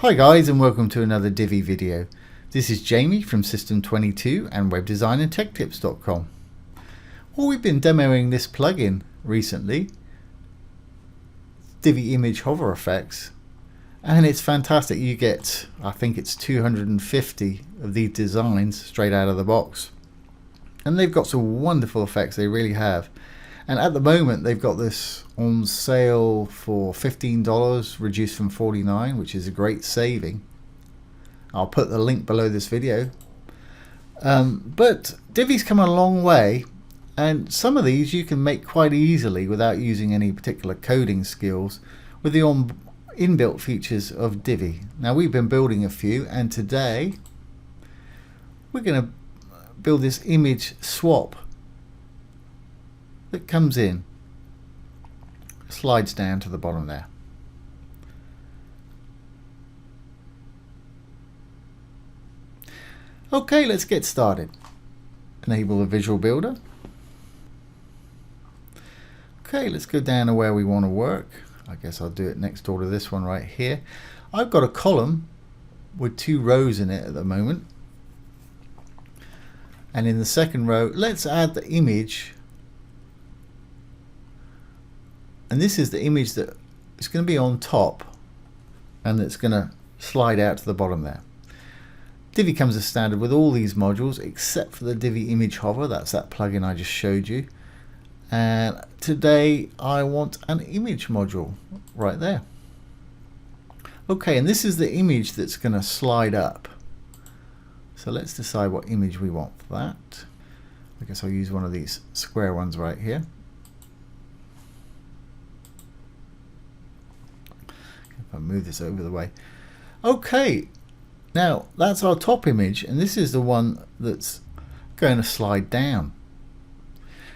Hi guys, and welcome to another Divi video. This is Jamie from System22 and webdesignandtechtips.com. Well, we've been demoing this plugin recently, Divi Image Hover Effects, and it's fantastic. You get, I think it's 250 of these designs straight out of the box. And they've got some wonderful effects, they really have. And at the moment they've got this on sale for $15, reduced from $49, which is a great saving. I'll put the link below this video. But Divi's come a long way, and some of these you can make quite easily without using any particular coding skills with the inbuilt features of Divi. Now we've been building a few, and today we're going to build this image swap that comes in, slides down to the bottom there. Okay, let's get started. Enable the visual builder. Okay, let's go down to where we want to work. I guess I'll do it next door to this one right here. I've got a column with 2 rows in it at the moment. And in the second row, let's add the image. And this is the image that is going to be on top and it's going to slide out to the bottom there. Divi comes as standard with all these modules except for the Divi Image Hover. That's that plugin I just showed you. And today I want an image module right there. Okay, and this is the image that's going to slide up. So let's decide what image we want for that. I guess I'll use one of these square ones right here. I'll move this over the way. Okay, now that's our top image, and this is the one that's going to slide down.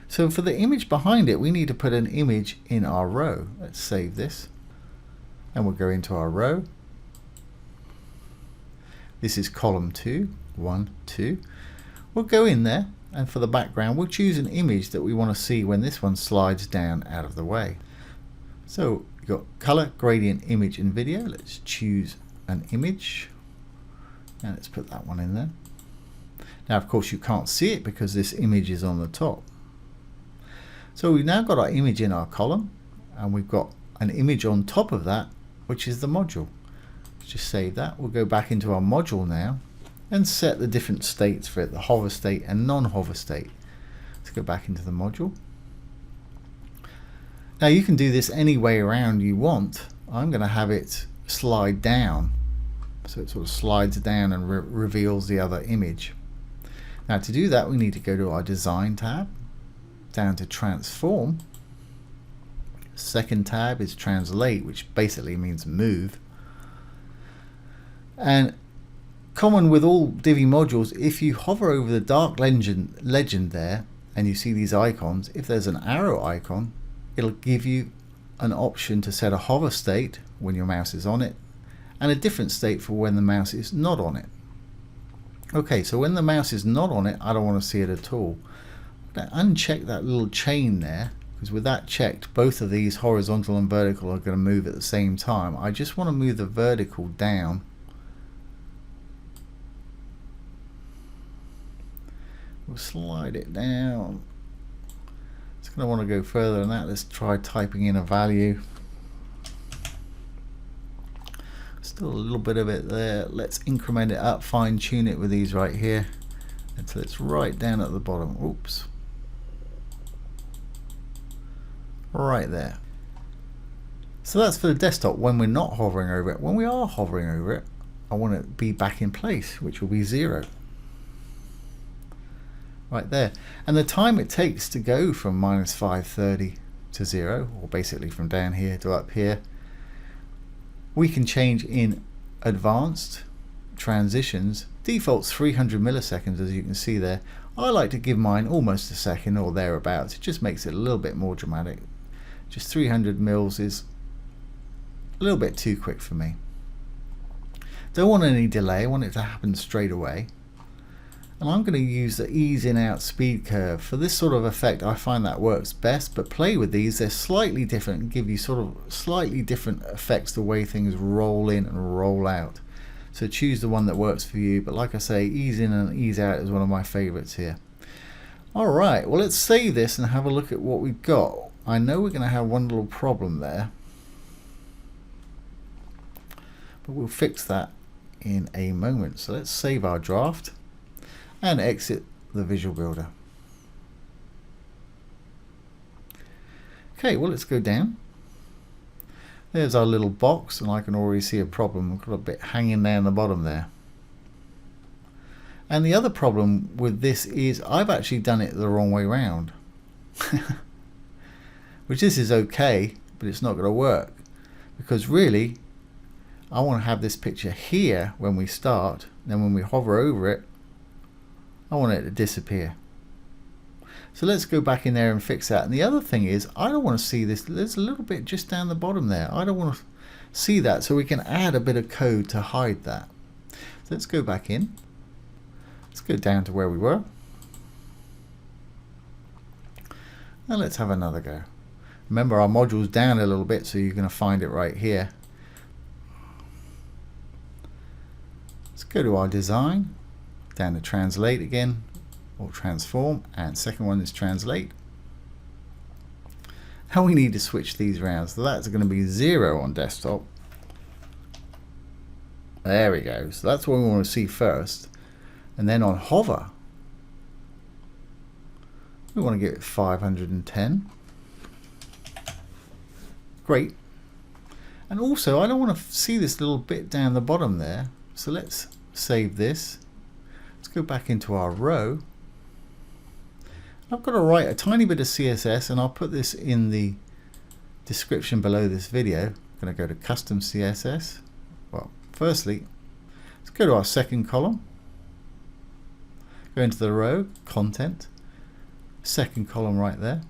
So for the image behind it, we need to put an image in our row. Let's save this, and we'll go into our row. This is column 2, 1, 2. We'll go in there, and for the background, we'll choose an image that we want to see when this one slides down out of the way. So we've got color, gradient, image, and video. Let's choose an image, and let's put that one in there. Now, of course, you can't see it because this image is on the top. So we've now got our image in our column, and we've got an image on top of that, which is the module. Let's just save that. We'll go back into our module now and set the different states for it, the hover state and non-hover state. Let's go back into the module. Now you can do this any way around you want. I'm going to have it slide down, so it sort of slides down and reveals the other image. Now to do that, we need to go to our design tab, down to transform. Second tab is translate, which basically means move. And common with all Divi modules, if you hover over the dark legend there and you see these icons, if there's an arrow icon, it'll give you an option to set a hover state when your mouse is on it and a different state for when the mouse is not on it. Okay, so when the mouse is not on it, I don't want to see it at all. I'm going to uncheck that little chain there, because with that checked, both of these horizontal and vertical are going to move at the same time. I just want to move the vertical down. We'll slide it down. It's going to want to go further than that. Let's try typing in a value. Still a little bit of it there. Let's increment it up, fine tune it with these right here until it's right down at the bottom. Oops. Right there. So that's for the desktop when we're not hovering over it. When we are hovering over it, I want it to be back in place, which will be 0. Right there. And the time it takes to go from -530 to 0, or basically from down here to up here, we can change in advanced transitions. Default's 300 milliseconds, as you can see there. I like to give mine almost a second or thereabouts. It just makes it a little bit more dramatic. Just 300 mils is a little bit too quick for me. Don't want any delay, I want it to happen straight away. And I'm going to use the ease in out speed curve. For this sort of effect, I find that works best, but play with these. They're slightly different and give you sort of slightly different effects the way things roll in and roll out. So choose the one that works for you, but like I say, ease in and ease out is one of my favorites here. Alright, well, let's save this and have a look at what we've got. I know we're going to have one little problem there, but we'll fix that in a moment. So let's save our draft and exit the Visual Builder. Okay, well, let's go down. There's our little box, and I can already see a problem. We've got a bit hanging down the bottom there. And the other problem with this is I've actually done it the wrong way round. Which this is okay, but it's not going to work. Because really, I want to have this picture here when we start. Then when we hover over it, I want it to disappear. So let's go back in there and fix that. And the other thing is, I don't want to see this. There's a little bit just down the bottom there. I don't want to see that, so we can add a bit of code to hide that. So let's go back in. Let's go down to where we were. And let's have another go. Remember, our module's down a little bit, so you're going to find it right here. Let's go to our design, down to translate again, or transform, and second one is translate. Now we need to switch these around, so that's going to be 0 on desktop. There we go. So that's what we want to see first. And then on hover, we want to give it 510. Great. And also, I don't want to see this little bit down the bottom there. So let's save this. Let's go back into our row. I've got to write a tiny bit of CSS, and I'll put this in the description below this video. I'm going to go to custom CSS. Well, firstly, let's go to our second column. Go into the row, content, second column right there.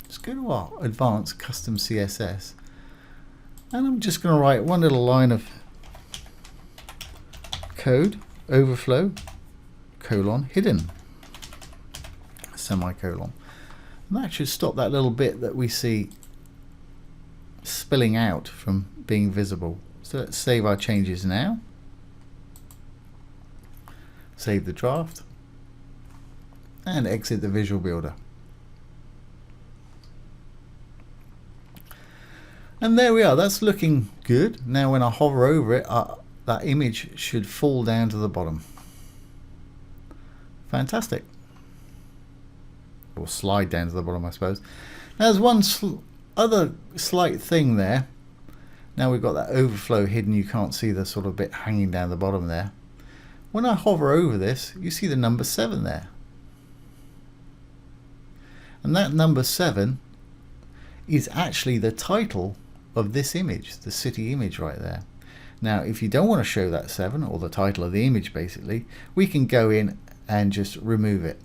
Let's go to our advanced custom CSS, and I'm just going to write one little line of code, overflow, colon, hidden, semicolon. And that should stop that little bit that we see spilling out from being visible. So let's save our changes now. Save the draft and exit the Visual Builder. And there we are. That's looking good. Now when I hover over it, that image should fall down to the bottom. Fantastic. Or slide down to the bottom, I suppose. Now there's one other slight thing there. Now we've got that overflow hidden. You can't see the sort of bit hanging down the bottom there. When I hover over this, you see the number 7 there. And that number 7 is actually the title of this image, the city image right there. Now, if you don't want to show that 7, or the title of the image basically, we can go in and just remove it.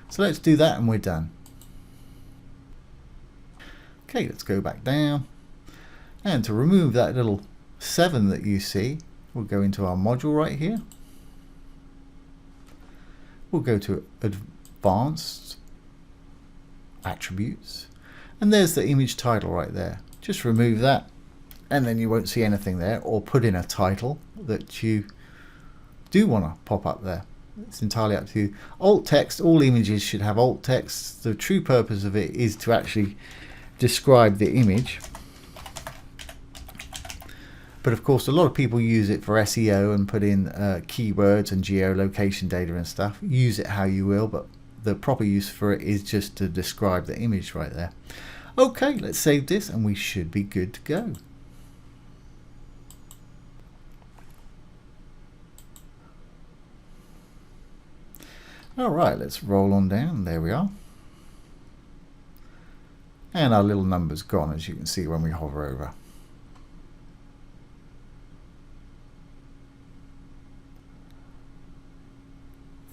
So let's do that and we're done. Okay, let's go back down. And to remove that little 7 that you see, we'll go into our module right here. We'll go to advanced attributes, and there's the image title right there. Just remove that, and then you won't see anything there, or put in a title that you do want to pop up there. It's entirely up to you. Alt text, all images should have alt text. The true purpose of it is to actually describe the image. But of course, a lot of people use it for SEO and put in keywords and geolocation data and stuff. Use it how you will, but the proper use for it is just to describe the image right there. Okay, let's save this and we should be good to go. All right, let's roll on down. There we are. And our little number's gone, as you can see when we hover over.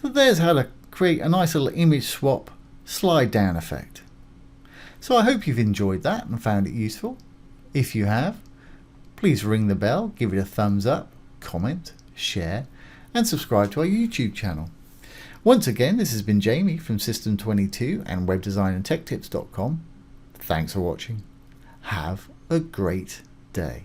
So there's how to create a nice little image swap slide down effect. So I hope you've enjoyed that and found it useful. If you have, please ring the bell, give it a thumbs up, comment, share, and subscribe to our YouTube channel. Once again, this has been Jamie from System22 and webdesignandtechtips.com. Thanks for watching. Have a great day.